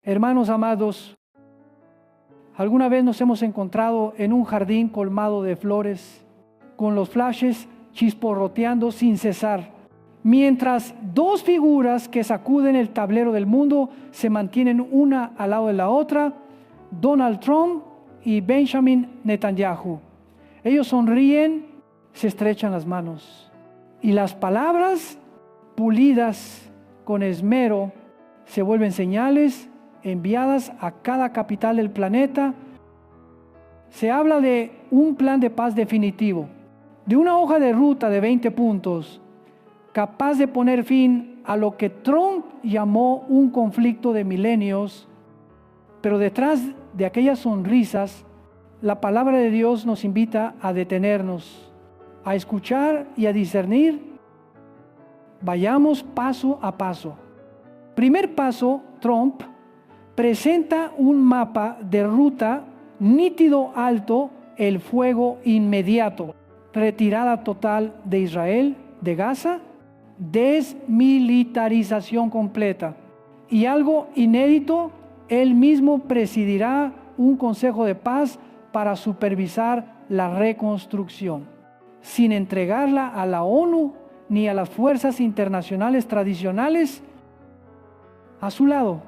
Hermanos amados, ¿alguna vez nos hemos encontrado en un jardín colmado de flores, con los flashes chisporroteando sin cesar, mientras dos figuras que sacuden el tablero del mundo se mantienen una al lado de la otra, Donald Trump y Benjamin Netanyahu? Ellos sonríen, se estrechan las manos, y las palabras pulidas con esmero se vuelven señales enviadas a cada capital del planeta. Se habla de un plan de paz definitivo, de una hoja de ruta de 20 puntos, capaz de poner fin a lo que Trump llamó un conflicto de milenios. Pero detrás de aquellas sonrisas, la palabra de Dios nos invita a detenernos, a escuchar y a discernir. Vayamos paso a paso. Primer paso, Trump presenta un mapa de ruta nítido, alto, el fuego inmediato, retirada total de Israel, de Gaza, desmilitarización completa. Y algo inédito, él mismo presidirá un consejo de paz para supervisar la reconstrucción, sin entregarla a la ONU ni a las fuerzas internacionales tradicionales. A su lado,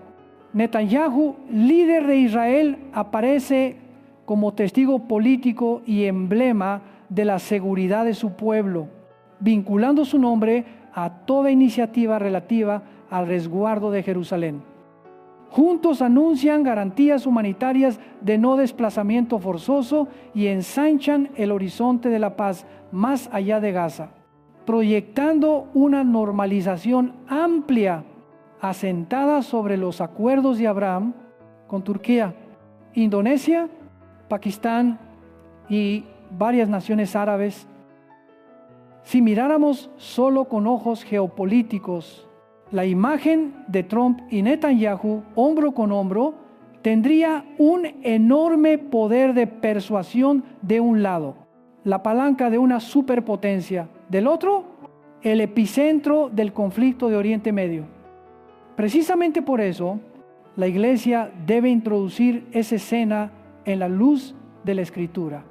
Netanyahu, líder de Israel, aparece como testigo político y emblema de la seguridad de su pueblo, vinculando su nombre a toda iniciativa relativa al resguardo de Jerusalén. Juntos anuncian garantías humanitarias de no desplazamiento forzoso y ensanchan el horizonte de la paz más allá de Gaza, proyectando una normalización amplia asentada sobre los acuerdos de Abraham con Turquía, Indonesia, Pakistán y varias naciones árabes. Si miráramos solo con ojos geopolíticos, la imagen de Trump y Netanyahu, hombro con hombro, tendría un enorme poder de persuasión de un lado, la palanca de una superpotencia; del otro, el epicentro del conflicto de Oriente Medio. Precisamente por eso, la Iglesia debe introducir esa escena en la luz de la Escritura.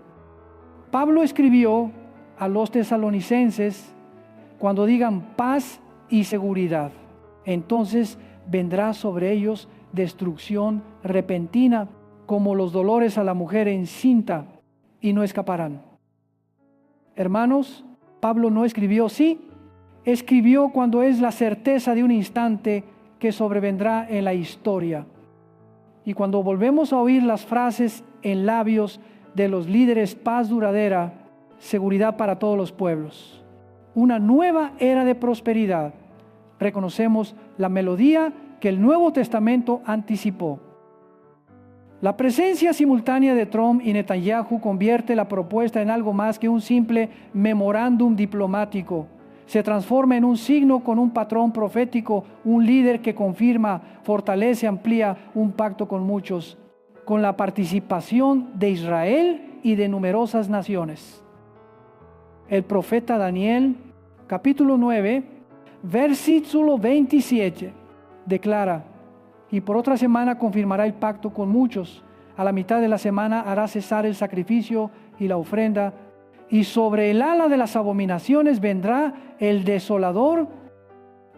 Pablo escribió a los tesalonicenses: cuando digan paz y seguridad, entonces vendrá sobre ellos destrucción repentina, como los dolores a la mujer encinta, y no escaparán. Hermanos, Pablo no escribió sí, escribió cuando es la certeza de un instante que sobrevendrá en la historia. Y cuando volvemos a oír las frases en labios de los líderes: paz duradera, seguridad para todos los pueblos, una nueva era de prosperidad, reconocemos la melodía que el Nuevo Testamento anticipó. La presencia simultánea de Trump y Netanyahu convierte la propuesta en algo más que un simple memorándum diplomático. Se transforma en un signo con un patrón profético, un líder que confirma, fortalece, amplía un pacto con muchos, con la participación de Israel y de numerosas naciones. El profeta Daniel, capítulo 9, versículo 27, declara: y por otra semana confirmará el pacto con muchos. A la mitad de la semana hará cesar el sacrificio y la ofrenda, y sobre el ala de las abominaciones vendrá el desolador.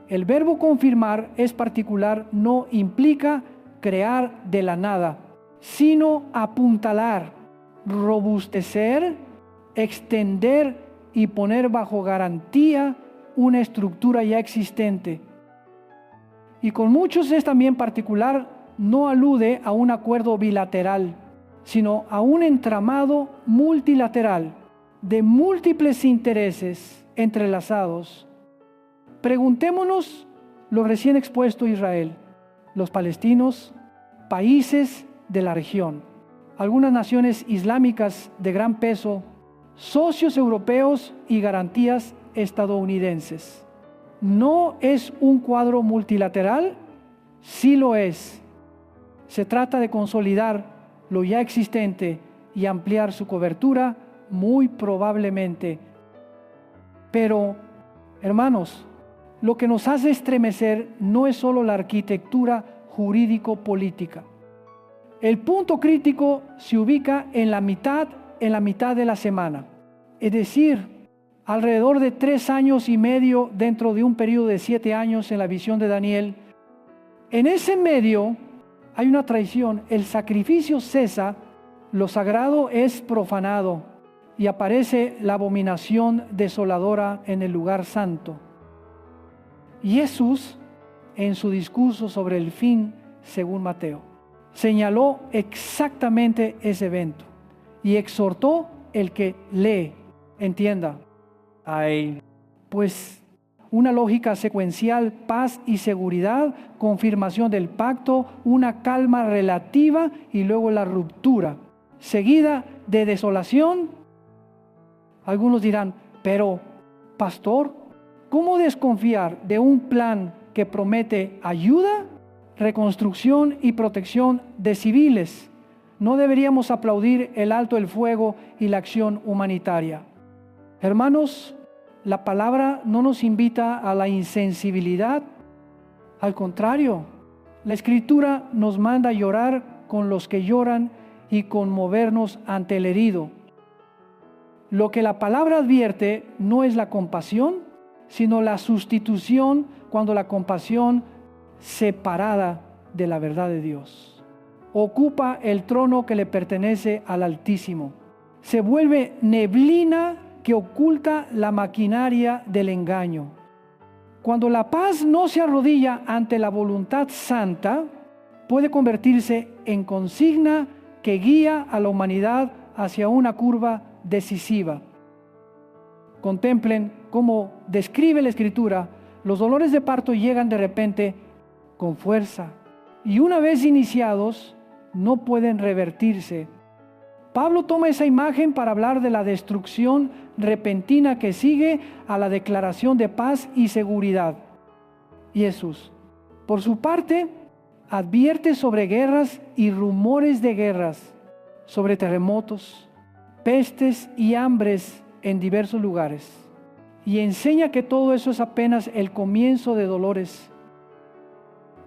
El verbo confirmar es particular, no implica crear de la nada, sino apuntalar, robustecer, extender y poner bajo garantía una estructura ya existente. Y con muchos es también particular, no alude a un acuerdo bilateral, sino a un entramado multilateral de múltiples intereses entrelazados. Preguntémonos lo recién expuesto: Israel, los palestinos, países de la región, algunas naciones islámicas de gran peso, socios europeos y garantías estadounidenses. ¿No es un cuadro multilateral? Sí lo es. Se trata de consolidar lo ya existente y ampliar su cobertura, muy probablemente. Pero, hermanos, lo que nos hace estremecer no es solo la arquitectura jurídico-política. El punto crítico se ubica en la mitad de la semana, es decir, alrededor de 3 años y medio dentro de un periodo de 7 años en la visión de Daniel. En ese medio hay una traición, el sacrificio cesa, lo sagrado es profanado y aparece la abominación desoladora en el lugar santo. Jesús, en su discurso sobre el fin, según Mateo, señaló exactamente ese evento y exhortó el que lee, entienda. Hay, pues, una lógica secuencial, paz y seguridad, confirmación del pacto, una calma relativa y luego la ruptura, seguida de desolación. Algunos dirán, pero, pastor, ¿cómo desconfiar de un plan que promete ayuda, reconstrucción y protección de civiles? No deberíamos aplaudir el alto el fuego y la acción humanitaria. Hermanos, la palabra no nos invita a la insensibilidad. Al contrario, la Escritura nos manda a llorar con los que lloran y conmovernos ante el herido. Lo que la palabra advierte no es la compasión, sino la sustitución cuando la compasión, separada de la verdad de Dios, ocupa el trono que le pertenece al Altísimo. Se vuelve neblina que oculta la maquinaria del engaño. Cuando la paz no se arrodilla ante la voluntad santa, puede convertirse en consigna que guía a la humanidad hacia una curva decisiva. Contemplen cómo describe la Escritura: los dolores de parto llegan de repente con fuerza y una vez iniciados no pueden revertirse. Pablo toma esa imagen para hablar de la destrucción repentina que sigue a la declaración de paz y seguridad. Jesús, por su parte, advierte sobre guerras y rumores de guerras, sobre terremotos, pestes y hambres en diversos lugares, y enseña que todo eso es apenas el comienzo de dolores.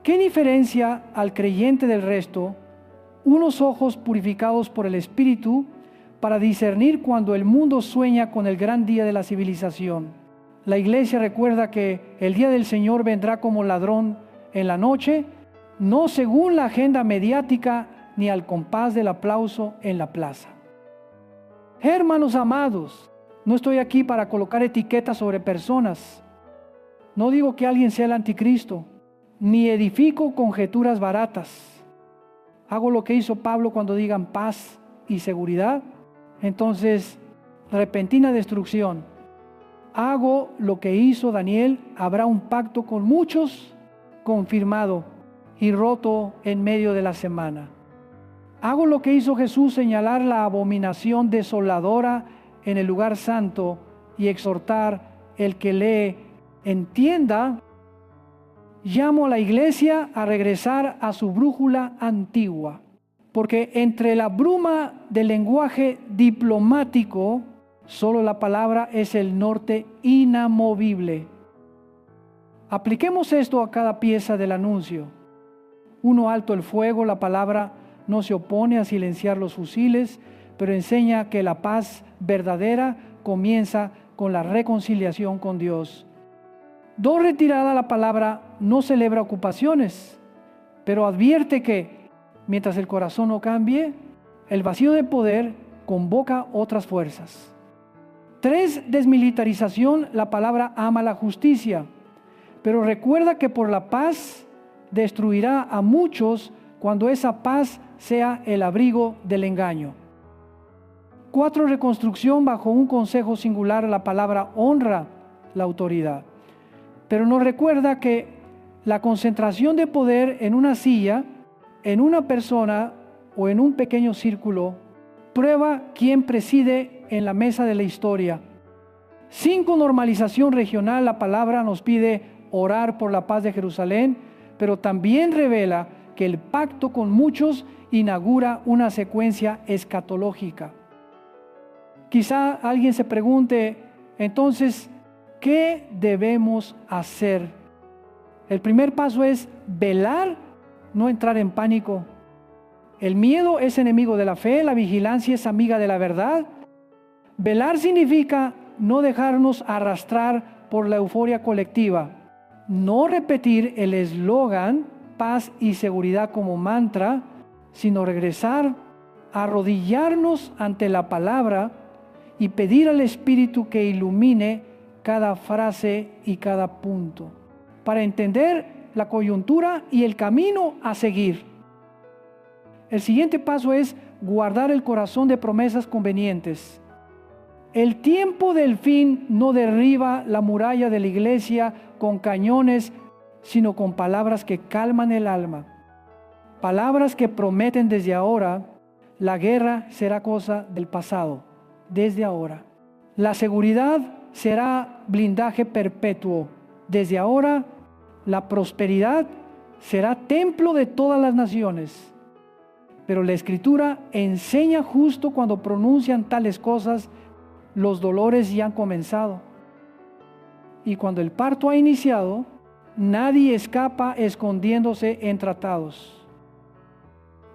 ¿Qué diferencia al creyente del resto? Unos ojos purificados por el Espíritu para discernir cuando el mundo sueña con el gran día de la civilización. La iglesia recuerda que el día del Señor vendrá como ladrón en la noche, no según la agenda mediática ni al compás del aplauso en la plaza. Hermanos amados, no estoy aquí para colocar etiquetas sobre personas. No digo que alguien sea el anticristo, ni edifico conjeturas baratas. Hago lo que hizo Pablo cuando digan paz y seguridad, entonces repentina destrucción. Hago lo que hizo Daniel, habrá un pacto con muchos confirmado y roto en medio de la semana. Hago lo que hizo Jesús, señalar la abominación desoladora en el lugar santo y exhortar el que lee, entienda. Llamo a la iglesia a regresar a su brújula antigua, porque entre la bruma del lenguaje diplomático, solo la palabra es el norte inamovible. Apliquemos esto a cada pieza del anuncio. 1, alto el fuego, la palabra no se opone a silenciar los fusiles, pero enseña que la paz verdadera comienza con la reconciliación con Dios. 2, retirada, la palabra no celebra ocupaciones, pero advierte que, mientras el corazón no cambie, el vacío de poder convoca otras fuerzas. 3, desmilitarización, la palabra ama la justicia, pero recuerda que por la paz destruirá a muchos cuando esa paz sea el abrigo del engaño. 4, reconstrucción, bajo un consejo singular, la palabra honra la autoridad, pero nos recuerda que la concentración de poder en una silla, en una persona o en un pequeño círculo, prueba quién preside en la mesa de la historia. 5, normalización regional, la palabra nos pide orar por la paz de Jerusalén, pero también revela que el pacto con muchos inaugura una secuencia escatológica. Quizá alguien se pregunte, entonces, ¿qué debemos hacer? El primer paso es velar no entrar en pánico. El miedo es enemigo de la fe, la vigilancia es amiga de la verdad. Velar significa no dejarnos arrastrar por la euforia colectiva, no repetir el eslogan paz y seguridad como mantra, sino regresar, arrodillarnos ante la palabra y pedir al Espíritu que ilumine cada frase y cada punto, para entender la coyuntura y el camino a seguir. El siguiente paso es guardar el corazón de promesas convenientes. El tiempo del fin no derriba la muralla de la iglesia con cañones, sino con palabras que calman el alma. Palabras que prometen desde ahora, la guerra será cosa del pasado, desde ahora. La seguridad será blindaje perpetuo. Desde ahora, la prosperidad será templo de todas las naciones. Pero la Escritura enseña justo cuando pronuncian tales cosas, los dolores ya han comenzado. Y cuando el parto ha iniciado, nadie escapa escondiéndose en tratados.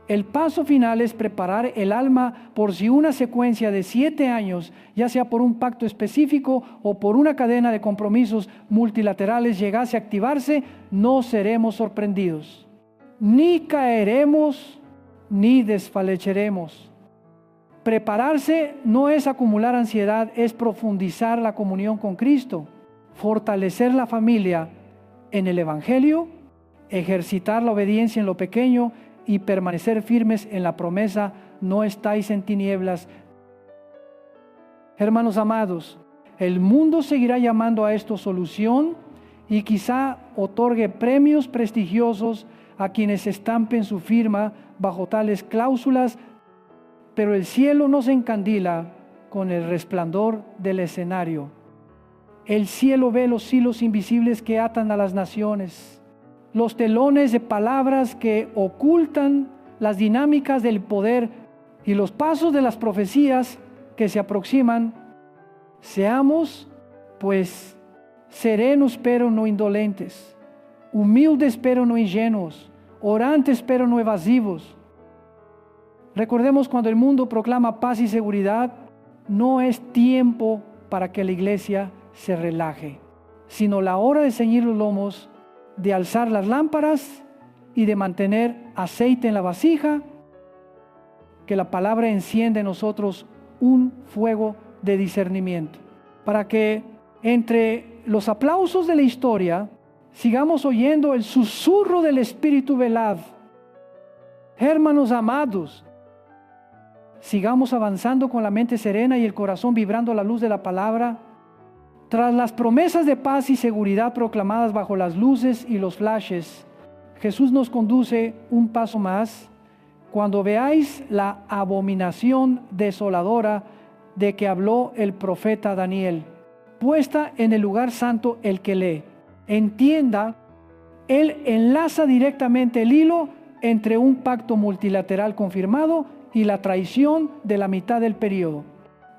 El paso final es preparar el alma por si una secuencia de 7 años, ya sea por un pacto específico o por una cadena de compromisos multilaterales, llegase a activarse, no seremos sorprendidos. Ni caeremos, ni desfalleceremos. Prepararse no es acumular ansiedad, es profundizar la comunión con Cristo, fortalecer la familia en el Evangelio, ejercitar la obediencia en lo pequeño y permanecer firmes en la promesa, no estáis en tinieblas. Hermanos amados, el mundo seguirá llamando a esto solución y quizá otorgue premios prestigiosos a quienes estampen su firma bajo tales cláusulas, pero el cielo no se encandila con el resplandor del escenario. El cielo ve los hilos invisibles que atan a las naciones, los telones de palabras que ocultan las dinámicas del poder y los pasos de las profecías que se aproximan. Seamos, pues, serenos pero no indolentes, humildes pero no ingenuos, orantes pero no evasivos. Recordemos, cuando el mundo proclama paz y seguridad, no es tiempo para que la iglesia se relaje, sino la hora de ceñir los lomos, de alzar las lámparas y de mantener aceite en la vasija, que la palabra enciende en nosotros un fuego de discernimiento, para que entre los aplausos de la historia sigamos oyendo el susurro del Espíritu velad. Hermanos amados, sigamos avanzando con la mente serena y el corazón vibrando a la luz de la palabra. Tras las promesas de paz y seguridad proclamadas bajo las luces y los flashes, Jesús nos conduce un paso más cuando veáis la abominación desoladora de que habló el profeta Daniel, puesta en el lugar santo. El que lee, entienda, él enlaza directamente el hilo entre un pacto multilateral confirmado y la traición de la mitad del período,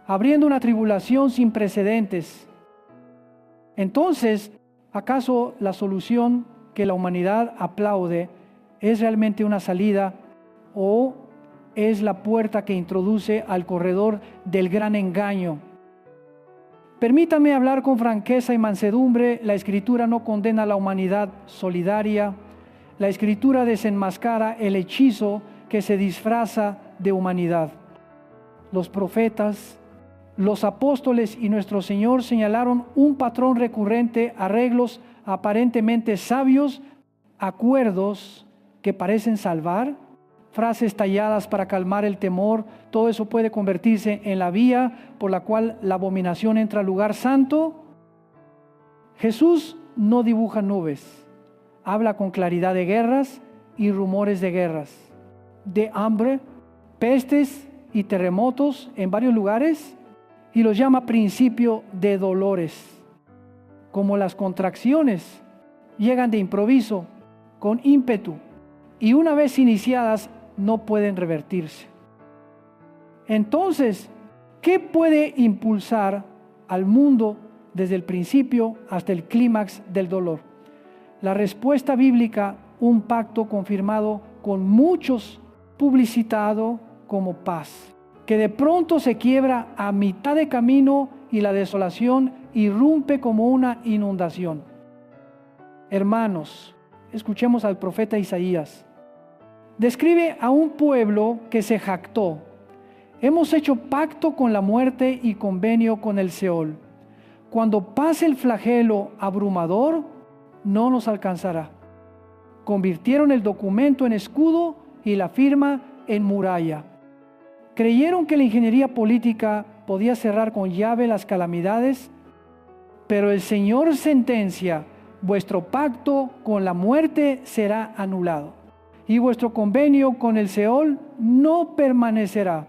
abriendo una tribulación sin precedentes. Entonces, ¿acaso la solución que la humanidad aplaude es realmente una salida o es la puerta que introduce al corredor del gran engaño? Permítame hablar con franqueza y mansedumbre. La Escritura no condena a la humanidad solidaria. La Escritura desenmascara el hechizo que se disfraza de humanidad. Los profetas, los apóstoles y nuestro Señor señalaron un patrón recurrente: arreglos aparentemente sabios, acuerdos que parecen salvar, frases talladas para calmar el temor. Todo eso puede convertirse en la vía por la cual la abominación entra al lugar santo. Jesús no dibuja nubes, habla con claridad de guerras y rumores de guerras, de hambre, pestes y terremotos en varios lugares, y los llama principio de dolores. Como las contracciones llegan de improviso, con ímpetu, y una vez iniciadas no pueden revertirse. Entonces, ¿qué puede impulsar al mundo desde el principio hasta el clímax del dolor? La respuesta bíblica un pacto confirmado con muchos, publicitado como paz, que de pronto se quiebra a mitad de camino y la desolación irrumpe como una inundación. Hermanos, escuchemos al profeta Isaías. Describe a un pueblo que se jactó. Hemos hecho pacto con la muerte y convenio con el Seol. Cuando pase el flagelo abrumador, no nos alcanzará. Convirtieron el documento en escudo y la firma en muralla. Creyeron que la ingeniería política podía cerrar con llave las calamidades, pero el Señor sentencia: vuestro pacto con la muerte será anulado y vuestro convenio con el Seol no permanecerá.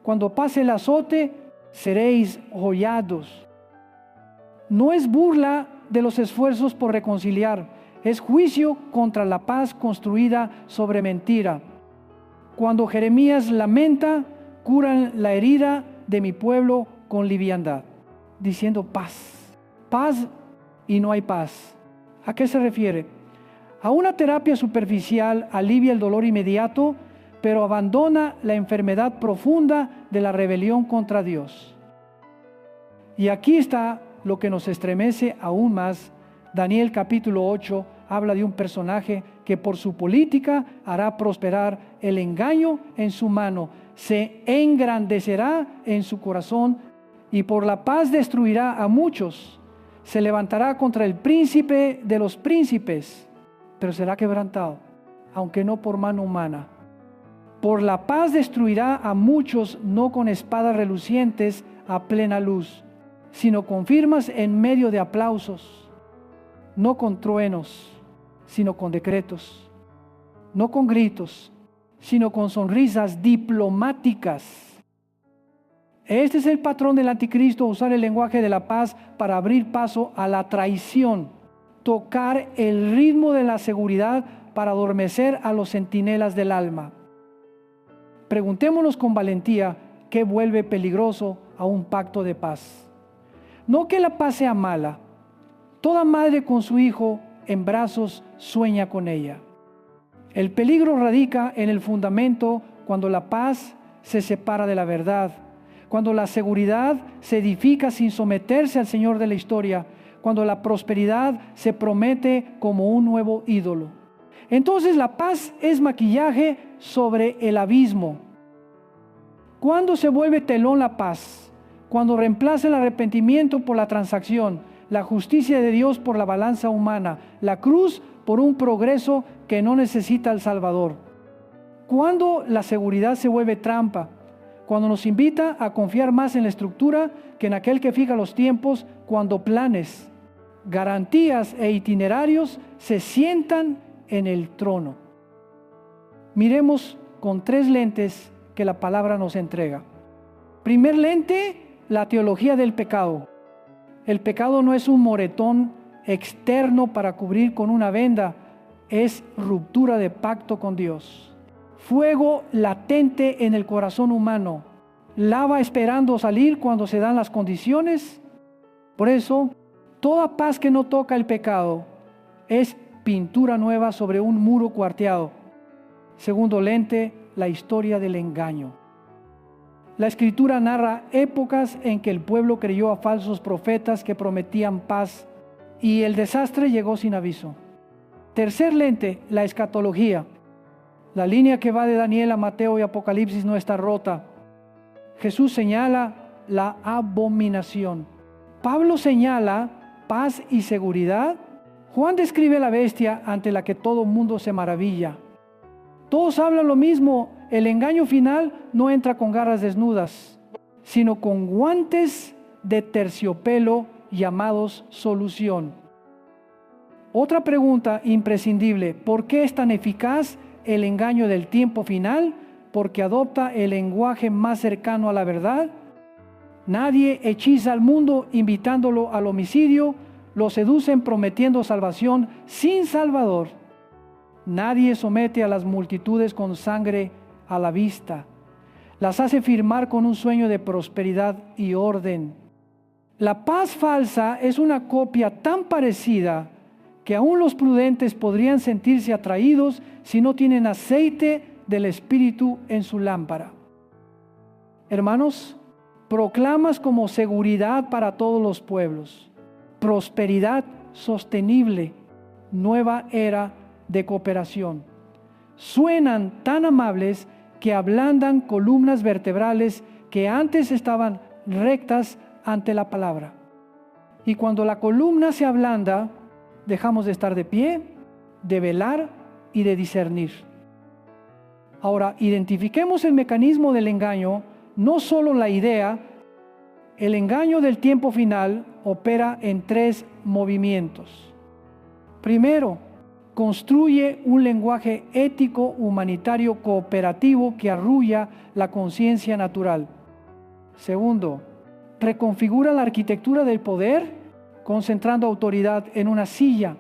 Cuando pase el azote, seréis hollados. No es burla de los esfuerzos por reconciliar, es juicio contra la paz construida sobre mentira. Cuando Jeremías lamenta, curan la herida de mi pueblo con liviandad, diciendo paz, paz, y no hay paz. ¿A qué se refiere? A una terapia superficial alivia el dolor inmediato, pero abandona la enfermedad profunda de la rebelión contra Dios. Y aquí está lo que nos estremece aún más. Daniel capítulo 8 habla de un personaje que por su política hará prosperar el engaño en su mano, se engrandecerá en su corazón y por la paz destruirá a muchos. Se levantará contra el príncipe de los príncipes, pero será quebrantado, aunque no por mano humana. Por la paz destruirá a muchos, no con espadas relucientes a plena luz, sino con firmas en medio de aplausos, no con truenos, sino con decretos, no con gritos, sino con sonrisas diplomáticas. Este es el patrón del anticristo: usar el lenguaje de la paz para abrir paso a la traición, tocar el ritmo de la seguridad para adormecer a los centinelas del alma. Preguntémonos con valentía qué vuelve peligroso a un pacto de paz. No que la paz sea mala. Toda madre con su hijo en brazos sueña con ella. El peligro radica en el fundamento cuando la paz se separa de la verdad, cuando la seguridad se edifica sin someterse al Señor de la historia, cuando la prosperidad se promete como un nuevo ídolo. Entonces la paz es maquillaje sobre el abismo. ¿Cuándo se vuelve telón la paz? Cuando reemplaza el arrepentimiento por la transacción, la justicia de Dios por la balanza humana, la cruz por un progreso que no necesita al Salvador. Cuando la seguridad se vuelve trampa, cuando nos invita a confiar más en la estructura que en aquel que fija los tiempos, cuando planes, garantías e itinerarios se sientan en el trono. Miremos con 3 lentes que la palabra nos entrega. Primer lente, la teología del pecado. El pecado no es un moretón externo para cubrir con una venda, es ruptura de pacto con Dios. Fuego latente en el corazón humano, lava esperando salir cuando se dan las condiciones. Por eso, toda paz que no toca el pecado es pintura nueva sobre un muro cuarteado. Segundo lente, la historia del engaño. La Escritura narra épocas en que el pueblo creyó a falsos profetas que prometían paz y el desastre llegó sin aviso. Tercer lente, la escatología. La línea que va de Daniel a Mateo y Apocalipsis no está rota. Jesús señala la abominación. Pablo señala paz y seguridad. Juan describe la bestia ante la que todo mundo se maravilla. Todos hablan lo mismo. El engaño final no entra con garras desnudas, sino con guantes de terciopelo llamados solución. Otra pregunta imprescindible: ¿por qué es tan eficaz el engaño del tiempo final? Porque adopta el lenguaje más cercano a la verdad. Nadie hechiza al mundo invitándolo al homicidio, lo seducen prometiendo salvación sin Salvador. Nadie somete a las multitudes con sangre a la vista. Las hace firmar con un sueño de prosperidad y orden. La paz falsa es una copia tan parecida que aún los prudentes podrían sentirse atraídos si no tienen aceite del Espíritu en su lámpara. Hermanos, proclamas como seguridad para todos los pueblos, prosperidad sostenible, nueva era de cooperación. Suenan tan amables que ablandan columnas vertebrales que antes estaban rectas ante la palabra. Y cuando la columna se ablanda, dejamos de estar de pie, de velar y de discernir. Ahora, identifiquemos el mecanismo del engaño, no solo la idea. El engaño del tiempo final opera en 3 movimientos. Primero, construye un lenguaje ético, humanitario, cooperativo que arrulla la conciencia natural. Segundo, reconfigura la arquitectura del poder, concentrando autoridad en una silla,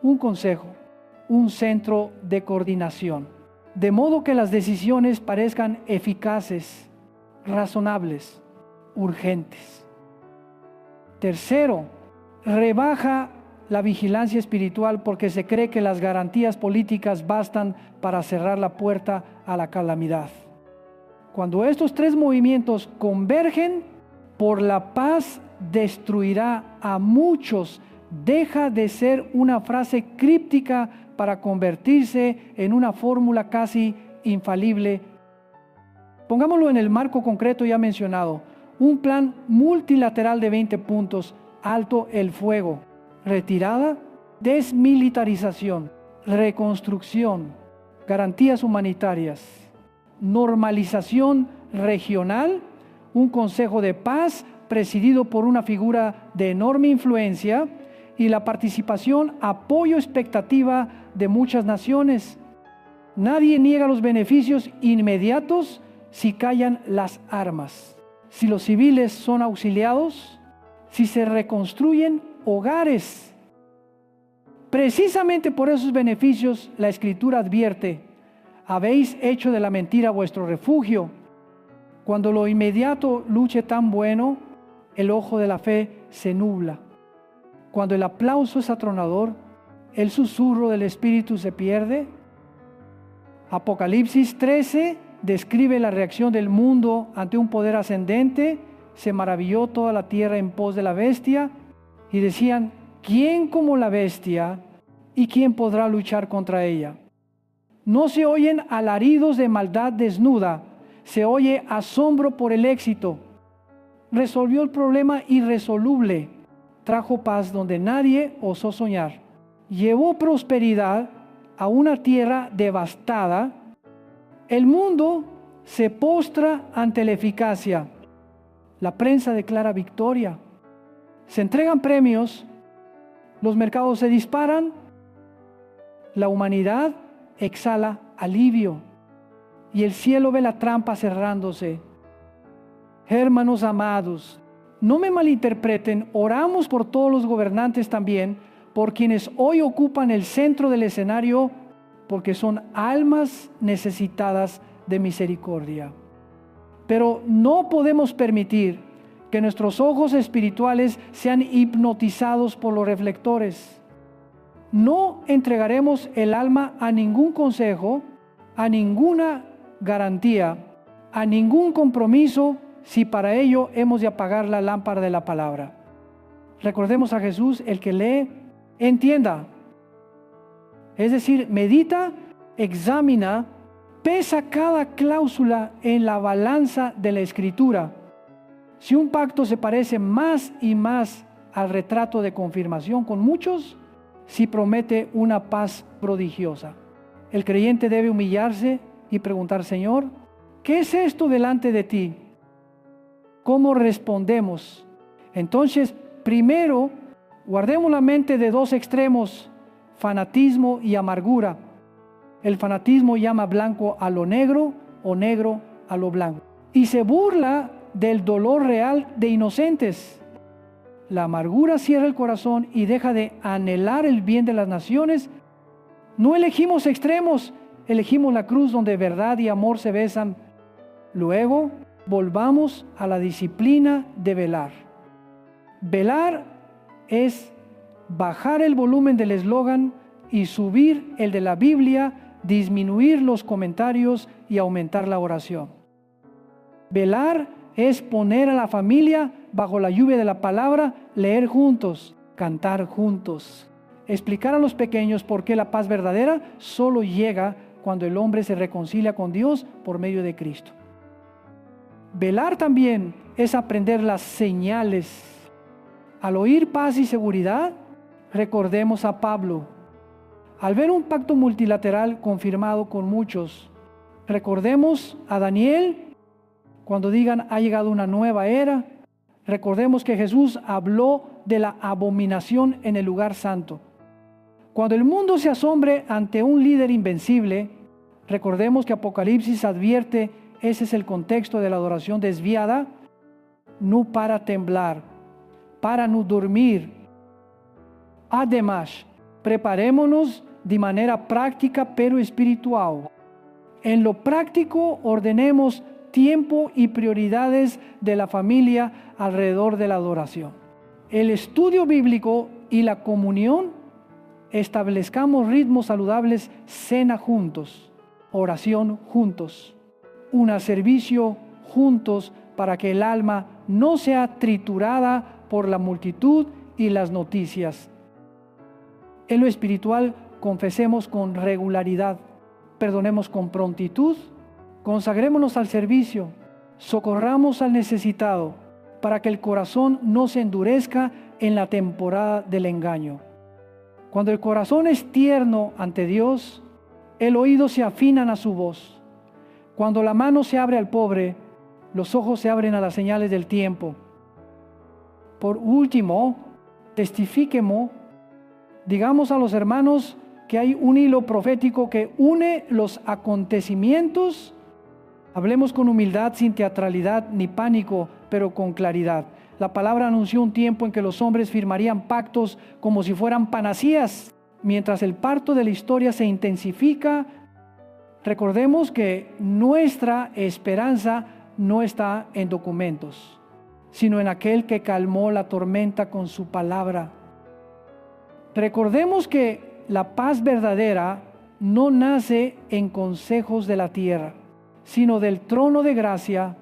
un consejo, un centro de coordinación, de modo que las decisiones parezcan eficaces, razonables, urgentes. Tercero, rebaja la vigilancia espiritual porque se cree que las garantías políticas bastan para cerrar la puerta a la calamidad. Cuando estos 3 movimientos convergen, por la paz destruirá a muchos. Deja de ser una frase críptica para convertirse en una fórmula casi infalible. Pongámoslo en el marco concreto ya mencionado. Un plan multilateral de 20 puntos, alto el fuego, retirada, desmilitarización, reconstrucción, garantías humanitarias, normalización regional, un consejo de paz presidido por una figura de enorme influencia y la participación, apoyo, expectativa de muchas naciones. Nadie niega los beneficios inmediatos si callan las armas, si los civiles son auxiliados, si se reconstruyen hogares. Precisamente por esos beneficios la Escritura advierte: habéis hecho de la mentira vuestro refugio. Cuando lo inmediato luce tan bueno, el ojo de la fe se nubla. Cuando el aplauso es atronador, el susurro del Espíritu se pierde. Apocalipsis 13 describe la reacción del mundo ante un poder ascendente. Se maravilló toda la tierra en pos de la bestia y decían: ¿quién como la bestia y quién podrá luchar contra ella? No se oyen alaridos de maldad desnuda, se oye asombro por el éxito. Resolvió el problema irresoluble, trajo paz donde nadie osó soñar, llevó prosperidad a una tierra devastada. El mundo se postra ante la eficacia. La prensa declara victoria. Se entregan premios, los mercados se disparan, la humanidad exhala alivio y el cielo ve la trampa cerrándose. Hermanos amados, no me malinterpreten, oramos por todos los gobernantes también, por quienes hoy ocupan el centro del escenario, porque son almas necesitadas de misericordia. Pero no podemos permitir que nuestros ojos espirituales sean hipnotizados por los reflectores. No entregaremos el alma a ningún consejo, a ninguna garantía, a ningún compromiso, si para ello hemos de apagar la lámpara de la palabra. Recordemos a Jesús: el que lee, entienda. Es decir, medita, examina, pesa cada cláusula en la balanza de la Escritura. Si un pacto se parece más y más al retrato de confirmación con muchos, si promete una paz prodigiosa. El creyente debe humillarse y preguntar: Señor, ¿qué es esto delante de ti? ¿Cómo respondemos? Entonces, primero, guardemos la mente de 2 extremos, fanatismo y amargura. El fanatismo llama blanco a lo negro o negro a lo blanco, y se burla del dolor real de inocentes. La amargura cierra el corazón y deja de anhelar el bien de las naciones. No elegimos extremos, elegimos la cruz donde verdad y amor se besan. Luego, volvamos a la disciplina de velar. Velar es bajar el volumen del eslogan y subir el de la Biblia, disminuir los comentarios y aumentar la oración. Velar es poner a la familia bajo la lluvia de la palabra, leer juntos, cantar juntos. Explicar a los pequeños por qué la paz verdadera solo llega cuando el hombre se reconcilia con Dios por medio de Cristo. Velar también es aprender las señales. Al oír paz y seguridad, recordemos a Pablo. Al ver un pacto multilateral confirmado con muchos, recordemos a Daniel cuando digan ha llegado una nueva era. Recordemos que Jesús habló de la abominación en el lugar santo. Cuando el mundo se asombre ante un líder invencible, recordemos que Apocalipsis advierte, ese es el contexto de la adoración desviada, no para temblar, para no dormir. Además, preparémonos de manera práctica pero espiritual. En lo práctico, ordenemos tiempo y prioridades de la familia alrededor de la adoración. El estudio bíblico y la comunión, establezcamos ritmos saludables, cena juntos, oración juntos, un servicio juntos para que el alma no sea triturada por la multitud y las noticias. En lo espiritual, confesemos con regularidad, perdonemos con prontitud, consagrémonos al servicio, socorramos al necesitado, para que el corazón no se endurezca en la temporada del engaño. Cuando el corazón es tierno ante Dios, el oído se afinan a su voz. Cuando la mano se abre al pobre, los ojos se abren a las señales del tiempo. Por último, testifiquemos, digamos a los hermanos que hay un hilo profético que une los acontecimientos. Hablemos con humildad, sin teatralidad ni pánico, pero con claridad. La palabra anunció un tiempo en que los hombres firmarían pactos como si fueran panacías. Mientras el parto de la historia se intensifica, recordemos que nuestra esperanza no está en documentos, sino en aquel que calmó la tormenta con su palabra. Recordemos que la paz verdadera no nace en consejos de la tierra, sino del trono de gracia,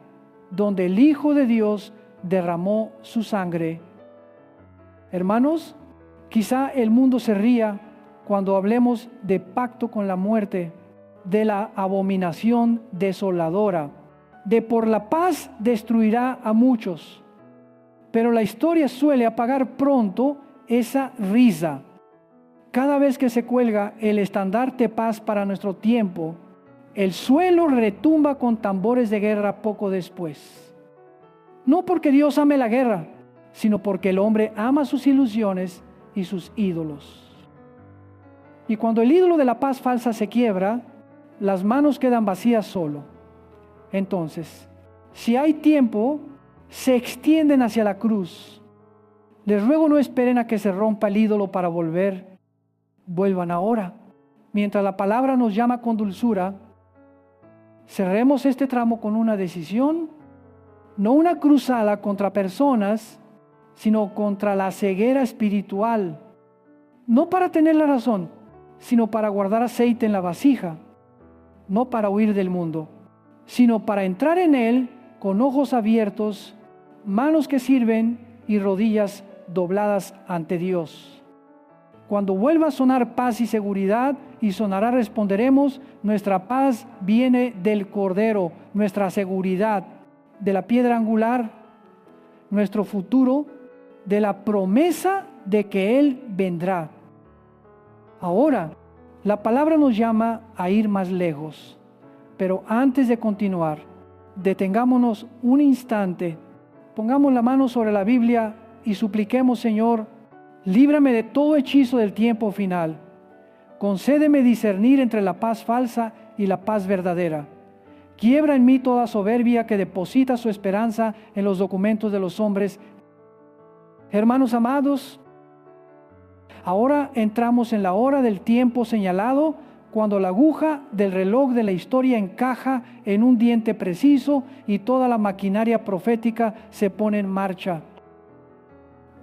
donde el Hijo de Dios derramó su sangre. Hermanos, quizá el mundo se ría cuando hablemos de pacto con la muerte, de la abominación desoladora, de por la paz destruirá a muchos. Pero la historia suele apagar pronto esa risa. Cada vez que se cuelga el estandarte paz para nuestro tiempo, el suelo retumba con tambores de guerra poco después. No porque Dios ame la guerra, sino porque el hombre ama sus ilusiones y sus ídolos. Y cuando el ídolo de la paz falsa se quiebra, las manos quedan vacías solo. Entonces, si hay tiempo, se extienden hacia la cruz. Les ruego no esperen a que se rompa el ídolo para volver. Vuelvan ahora. Mientras la palabra nos llama con dulzura, cerremos este tramo con una decisión, no una cruzada contra personas, sino contra la ceguera espiritual. No para tener la razón, sino para guardar aceite en la vasija. No para huir del mundo, sino para entrar en él con ojos abiertos, manos que sirven y rodillas dobladas ante Dios. Cuando vuelva a sonar paz y seguridad, y sonará responderemos, nuestra paz viene del Cordero, nuestra seguridad de la piedra angular, nuestro futuro de la promesa de que Él vendrá. Ahora, la palabra nos llama a ir más lejos, pero antes de continuar, detengámonos un instante, pongamos la mano sobre la Biblia y supliquemos, Señor, líbrame de todo hechizo del tiempo final. Concédeme discernir entre la paz falsa y la paz verdadera. Quiebra en mí toda soberbia que deposita su esperanza en los documentos de los hombres. Hermanos amados, ahora entramos en la hora del tiempo señalado, cuando la aguja del reloj de la historia encaja en un diente preciso y toda la maquinaria profética se pone en marcha.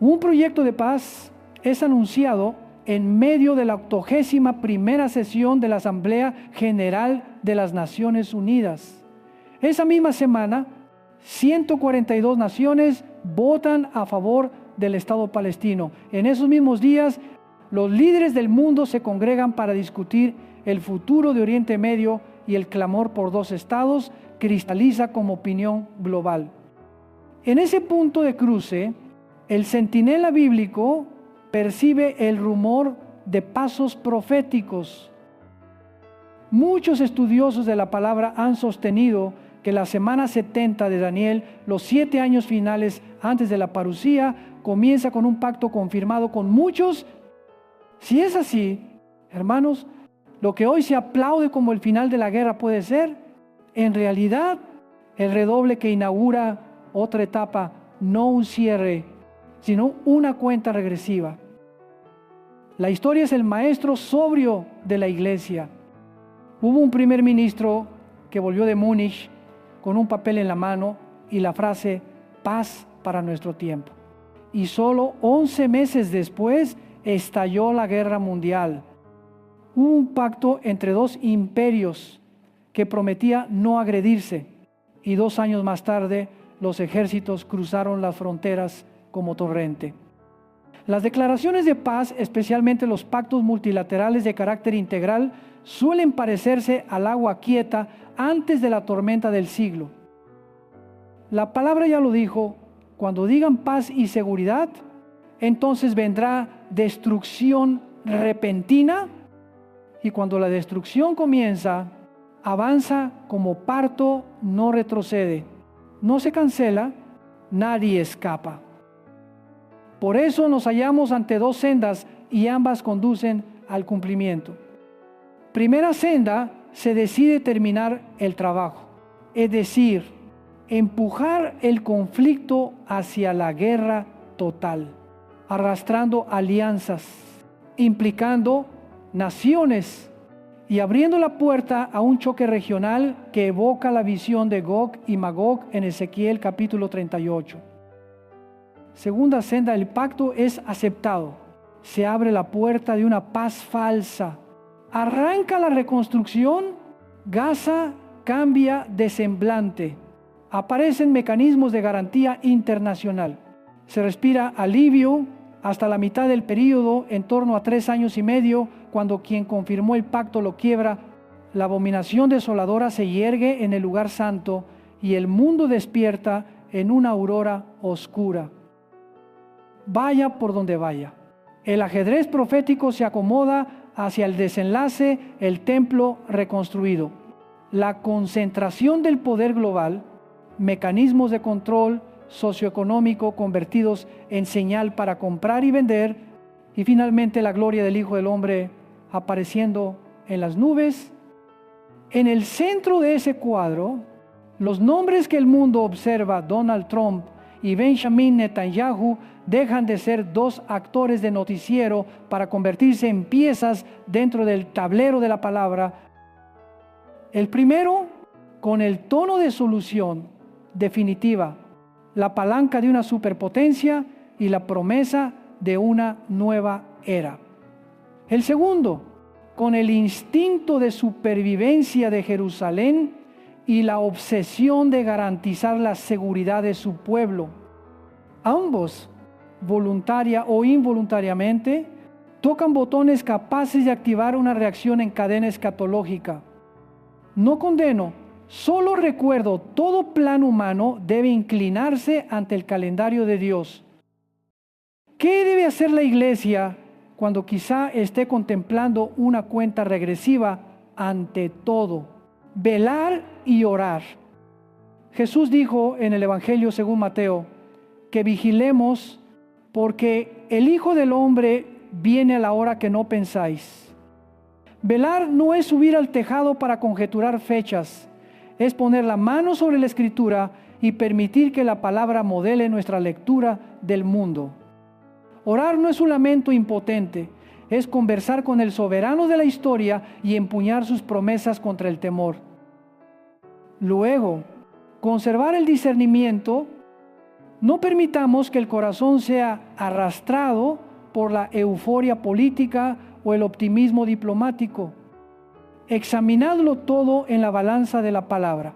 Un proyecto de paz es anunciado en medio de la 81ª sesión de la Asamblea General de las Naciones Unidas. Esa misma semana, 142 naciones votan a favor del Estado palestino. En esos mismos días, los líderes del mundo se congregan para discutir el futuro de Oriente Medio y el clamor por 2 estados cristaliza como opinión global. En ese punto de cruce, el centinela bíblico percibe el rumor de pasos proféticos. Muchos estudiosos de la palabra han sostenido que la semana 70 de Daniel, los 7 años finales antes de la parusía, comienza con un pacto confirmado con muchos. Si es así, hermanos, lo que hoy se aplaude como el final de la guerra puede ser, en realidad, el redoble que inaugura otra etapa, no un cierre, sino una cuenta regresiva. La historia es el maestro sobrio de la iglesia. Hubo un primer ministro que volvió de Múnich con un papel en la mano y la frase paz para nuestro tiempo. Y solo 11 meses después estalló la guerra mundial. Hubo un pacto entre 2 imperios que prometía no agredirse y 2 años más tarde los ejércitos cruzaron las fronteras como torrente. Las declaraciones de paz, especialmente los pactos multilaterales de carácter integral, suelen parecerse al agua quieta antes de la tormenta del siglo. La palabra ya lo dijo, cuando digan paz y seguridad, entonces vendrá destrucción repentina, y cuando la destrucción comienza, avanza como parto, no retrocede, no se cancela, nadie escapa. Por eso nos hallamos ante 2 sendas y ambas conducen al cumplimiento. Primera senda, se decide terminar el trabajo, es decir, empujar el conflicto hacia la guerra total, arrastrando alianzas, implicando naciones y abriendo la puerta a un choque regional que evoca la visión de Gog y Magog en Ezequiel capítulo 38. Segunda senda, el pacto es aceptado. Se abre la puerta de una paz falsa. Arranca la reconstrucción, Gaza cambia de semblante. Aparecen mecanismos de garantía internacional. Se respira alivio hasta la mitad del período, en torno a 3 años y medio, cuando quien confirmó el pacto lo quiebra. La abominación desoladora se yergue en el lugar santo y el mundo despierta en una aurora oscura. Vaya por donde vaya. El ajedrez profético se acomoda hacia el desenlace, el templo reconstruido. La concentración del poder global, mecanismos de control socioeconómico convertidos en señal para comprar y vender, y finalmente la gloria del Hijo del Hombre apareciendo en las nubes. En el centro de ese cuadro, los nombres que el mundo observa, Donald Trump y Benjamin Netanyahu, dejan de ser 2 actores de noticiero para convertirse en piezas dentro del tablero de la palabra. El primero, con el tono de solución definitiva, la palanca de una superpotencia y la promesa de una nueva era. El segundo, con el instinto de supervivencia de Jerusalén y la obsesión de garantizar la seguridad de su pueblo. Ambos, voluntaria o involuntariamente, tocan botones capaces de activar una reacción en cadena escatológica. No condeno, solo recuerdo, todo plan humano debe inclinarse ante el calendario de Dios. ¿Qué debe hacer la iglesia cuando quizá esté contemplando una cuenta regresiva? Ante todo, velar y orar. Jesús dijo en el Evangelio según Mateo que vigilemos porque el Hijo del Hombre viene a la hora que no pensáis. Velar no es subir al tejado para conjeturar fechas, es poner la mano sobre la Escritura y permitir que la palabra modele nuestra lectura del mundo. Orar no es un lamento impotente, es conversar con el soberano de la historia y empuñar sus promesas contra el temor. Luego, conservar el discernimiento. No permitamos que el corazón sea arrastrado por la euforia política o el optimismo diplomático. Examinadlo todo en la balanza de la palabra.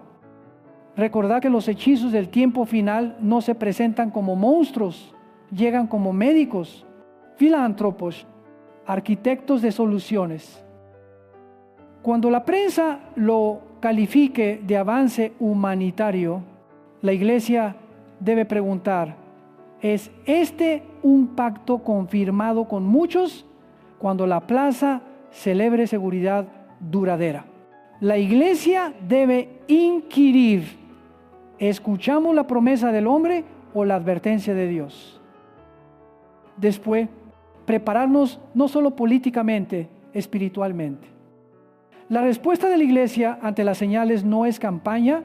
Recordad que los hechizos del tiempo final no se presentan como monstruos, llegan como médicos, filántropos, arquitectos de soluciones. Cuando la prensa lo califique de avance humanitario, la Iglesia debe preguntar: ¿es este un pacto confirmado con muchos cuando la plaza celebre seguridad duradera? La Iglesia debe inquirir: ¿escuchamos la promesa del hombre o la advertencia de Dios? Después, prepararnos no solo políticamente, espiritualmente. La respuesta de la Iglesia ante las señales no es campaña,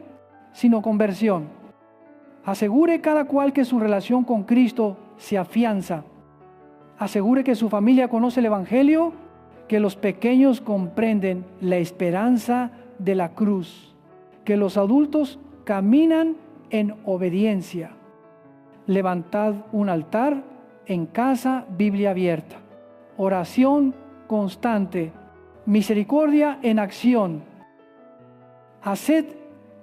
sino conversión. Asegure cada cual que su relación con Cristo se afianza. Asegure que su familia conoce el Evangelio, que los pequeños comprenden la esperanza de la cruz, que los adultos caminan en obediencia. Levantad un altar en casa, Biblia abierta. Oración constante. Misericordia en acción. Haced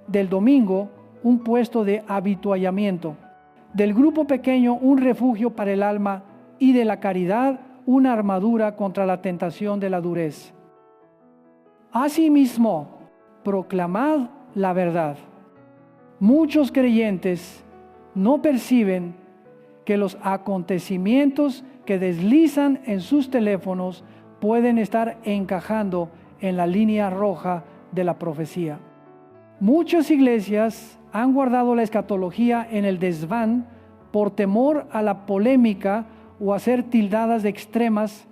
del domingo un puesto de habituallamiento, del grupo pequeño un refugio para el alma y de la caridad una armadura contra la tentación de la dureza. Asimismo, proclamad la verdad. Muchos creyentes no perciben que los acontecimientos que deslizan en sus teléfonos pueden estar encajando en la línea roja de la profecía. Muchas iglesias han guardado la escatología en el desván por temor a la polémica o a ser tildadas de extremas,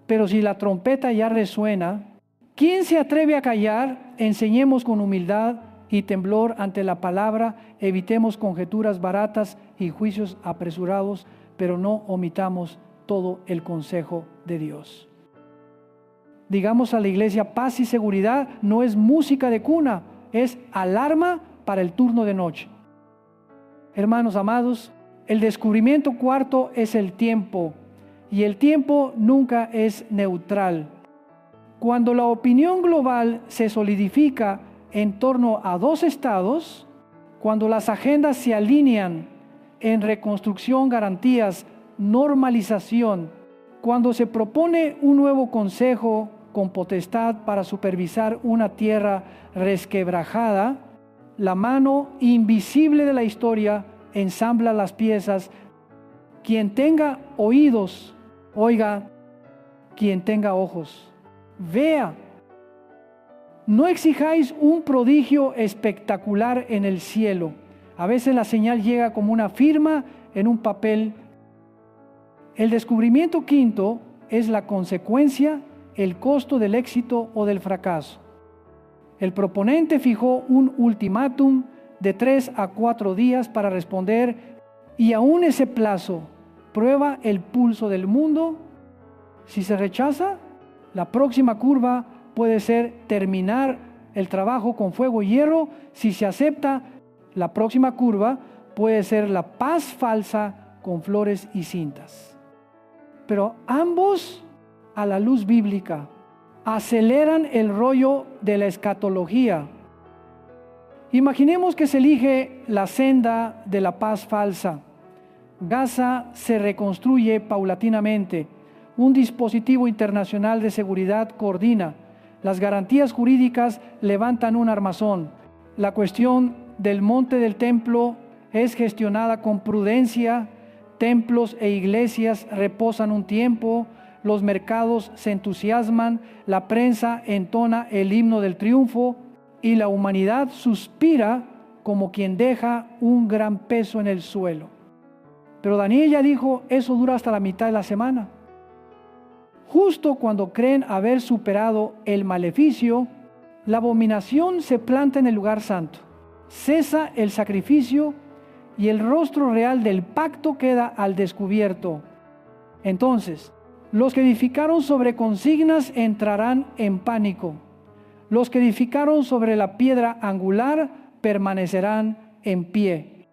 pero si la trompeta ya resuena, ¿quién se atreve a callar? Enseñemos con humildad y temblor ante la palabra, evitemos conjeturas baratas y juicios apresurados, pero no omitamos todo el consejo de Dios. Digamos a la iglesia: paz y seguridad no es música de cuna, es alarma para el turno de noche. Hermanos amados, el descubrimiento cuarto es el tiempo, y el tiempo nunca es neutral. Cuando la opinión global se solidifica en torno a dos estados, cuando las agendas se alinean en reconstrucción, garantías, normalización, cuando se propone un nuevo consejo con potestad para supervisar una tierra resquebrajada, la mano invisible de la historia ensambla las piezas. Quien tenga oídos, oiga; quien tenga ojos, vea. No exijáis un prodigio espectacular en el cielo. A veces la señal llega como una firma en un papel. El descubrimiento quinto es la consecuencia, el costo del éxito o del fracaso. El proponente fijó un ultimátum de 3 a 4 días para responder, y aún ese plazo prueba el pulso del mundo. Si se rechaza, la próxima curva puede ser terminar el trabajo con fuego y hierro. Si se acepta, la próxima curva puede ser la paz falsa con flores y cintas. Pero ambos, a la luz bíblica, aceleran el rollo de la escatología. Imaginemos que se elige la senda de la paz falsa. Gaza se reconstruye paulatinamente. Un dispositivo internacional de seguridad coordina. Las garantías jurídicas levantan un armazón. La cuestión del monte del templo es gestionada con prudencia. Templos e iglesias reposan un tiempo. Los mercados se entusiasman. La prensa entona el himno del triunfo. Y la humanidad suspira como quien deja un gran peso en el suelo. Pero Daniel ya dijo: eso dura hasta la mitad de la semana. Justo cuando creen haber superado el maleficio, la abominación se planta en el lugar santo. Cesa el sacrificio y el rostro real del pacto queda al descubierto. Entonces, los que edificaron sobre consignas entrarán en pánico. Los que edificaron sobre la piedra angular permanecerán en pie.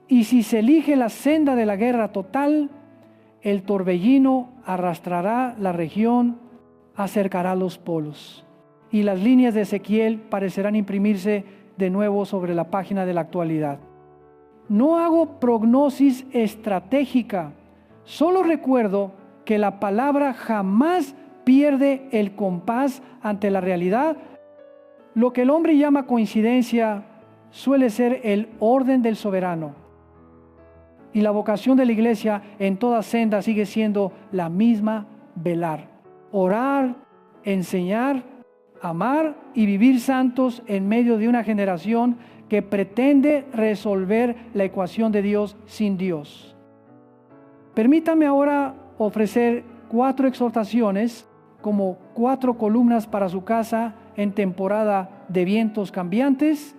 Y si se elige la senda de la guerra total, el torbellino arrastrará la región, acercará los polos. Y las líneas de Ezequiel parecerán imprimirse de nuevo sobre la página de la actualidad. No hago prognosis estratégica, solo recuerdo que la palabra jamás pierde el compás ante la realidad. Lo que el hombre llama coincidencia suele ser el orden del soberano. Y la vocación de la iglesia en toda senda sigue siendo la misma: velar, orar, enseñar, amar y vivir santos en medio de una generación que pretende resolver la ecuación de Dios sin Dios. Permítame ahora ofrecer 4 exhortaciones como 4 columnas para su casa en temporada de vientos cambiantes.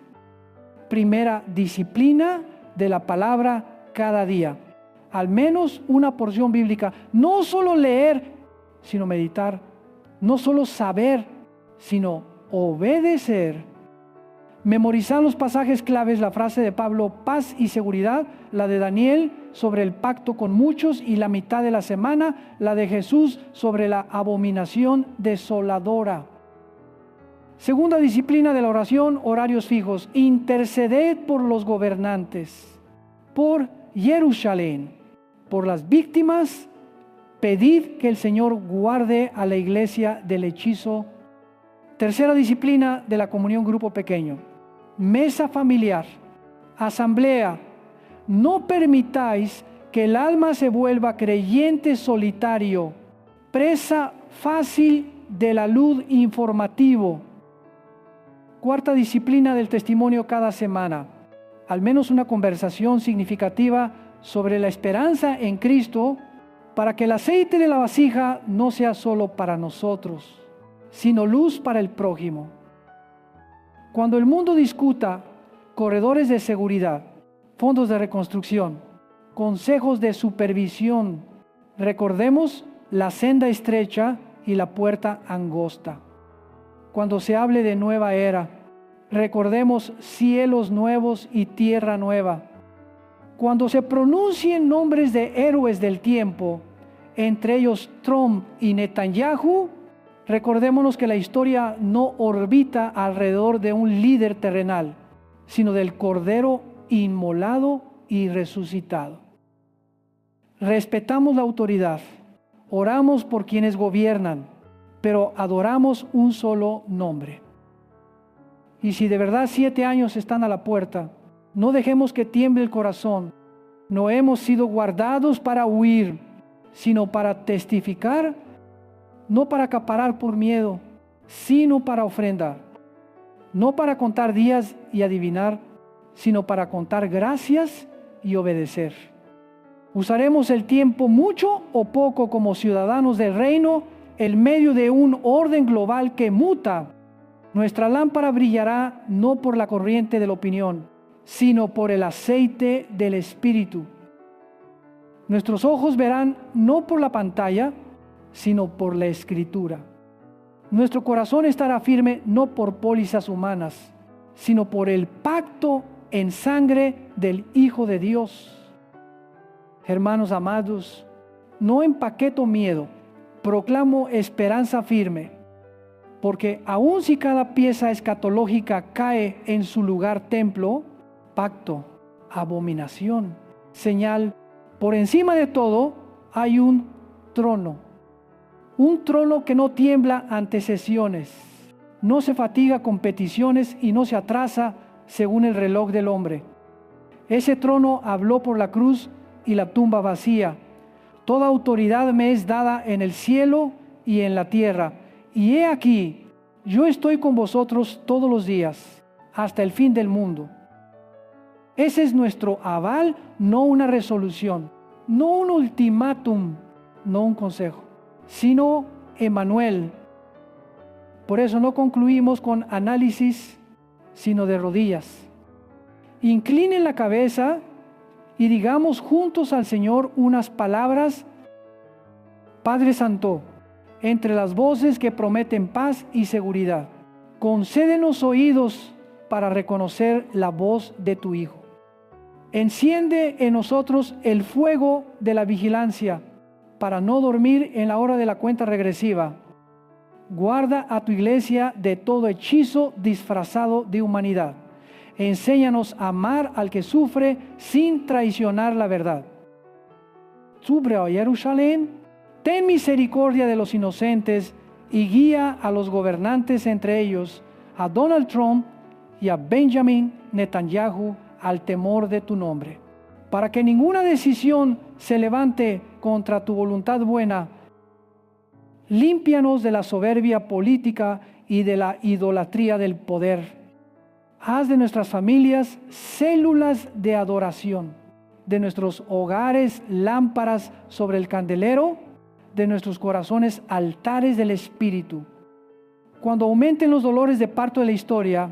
Primera, disciplina de la palabra cada día. Al menos una porción bíblica. No solo leer, sino meditar. No solo saber, sino obedecer. Memorizar los pasajes claves, la frase de Pablo, paz y seguridad, la de Daniel sobre el pacto con muchos y la mitad de la semana, la de Jesús sobre la abominación desoladora. Segunda disciplina de la oración, horarios fijos. Interceded por los gobernantes, por Jerusalén, por las víctimas. Pedid que el Señor guarde a la iglesia del hechizo. Tercera disciplina de la comunión grupo pequeño. Mesa familiar, asamblea. No permitáis que el alma se vuelva creyente solitario, presa fácil del alud informativo. Cuarta disciplina del testimonio cada semana. Al menos una conversación significativa sobre la esperanza en Cristo, para que el aceite de la vasija no sea solo para nosotros, sino luz para el prójimo. Cuando el mundo discuta corredores de seguridad, fondos de reconstrucción, consejos de supervisión, recordemos la senda estrecha y la puerta angosta. Cuando se hable de nueva era, recordemos cielos nuevos y tierra nueva. Cuando se pronuncien nombres de héroes del tiempo, entre ellos Trump y Netanyahu, recordémonos que la historia no orbita alrededor de un líder terrenal, sino del Cordero inmolado y resucitado. Respetamos la autoridad, oramos por quienes gobiernan, pero adoramos un solo nombre. Y si de verdad 7 años están a la puerta, no dejemos que tiemble el corazón. No hemos sido guardados para huir, sino para testificar, no para acaparar por miedo, sino para ofrendar. No para contar días y adivinar, sino para contar gracias y obedecer. Usaremos el tiempo mucho o poco como ciudadanos del reino en medio de un orden global que muta. Nuestra lámpara brillará no por la corriente de la opinión, sino por el aceite del Espíritu. Nuestros ojos verán no por la pantalla, sino por la Escritura. Nuestro corazón estará firme no por pólizas humanas, sino por el pacto en sangre del Hijo de Dios. Hermanos amados, no empaqueto miedo, proclamo esperanza firme, porque aun si cada pieza escatológica cae en su lugar templo, pacto, abominación, señal, por encima de todo hay un trono que no tiembla ante sesiones, no se fatiga con peticiones y no se atrasa según el reloj del hombre. Ese trono habló por la cruz y la tumba vacía. Toda autoridad me es dada en el cielo y en la tierra. Y he aquí, yo estoy con vosotros todos los días, hasta el fin del mundo. Ese es nuestro aval, no una resolución, no un ultimátum, no un consejo, sino Emmanuel. Por eso no concluimos con análisis, sino de rodillas. Inclinen la cabeza y digamos juntos al Señor unas palabras. Padre Santo, entre las voces que prometen paz y seguridad, concédenos oídos para reconocer la voz de tu Hijo. Enciende en nosotros el fuego de la vigilancia para no dormir en la hora de la cuenta regresiva. Guarda a tu iglesia de todo hechizo disfrazado de humanidad. Enséñanos a amar al que sufre sin traicionar la verdad. Sube a Jerusalén, ten misericordia de los inocentes y guía a los gobernantes, entre ellos a Donald Trump y a Benjamin Netanyahu, al temor de tu nombre, para que ninguna decisión se levante contra tu voluntad buena. Límpianos de la soberbia política y de la idolatría del poder. Haz de nuestras familias células de adoración, de nuestros hogares lámparas sobre el candelero, de nuestros corazones altares del Espíritu. Cuando aumenten los dolores de parto de la historia,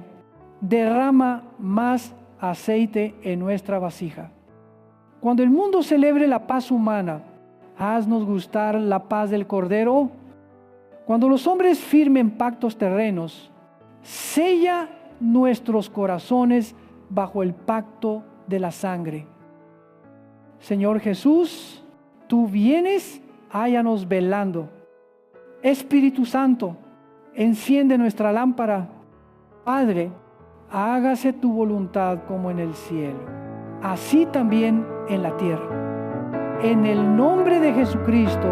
derrama más aceite en nuestra vasija. Cuando el mundo celebre la paz humana, haznos gustar la paz del Cordero. Cuando los hombres firmen pactos terrenos, sella nuestros corazones bajo el pacto de la sangre. Señor Jesús, tú vienes, hállanos velando. Espíritu Santo, enciende nuestra lámpara. Padre, hágase tu voluntad como en el cielo, así también en la tierra. En el nombre de Jesucristo,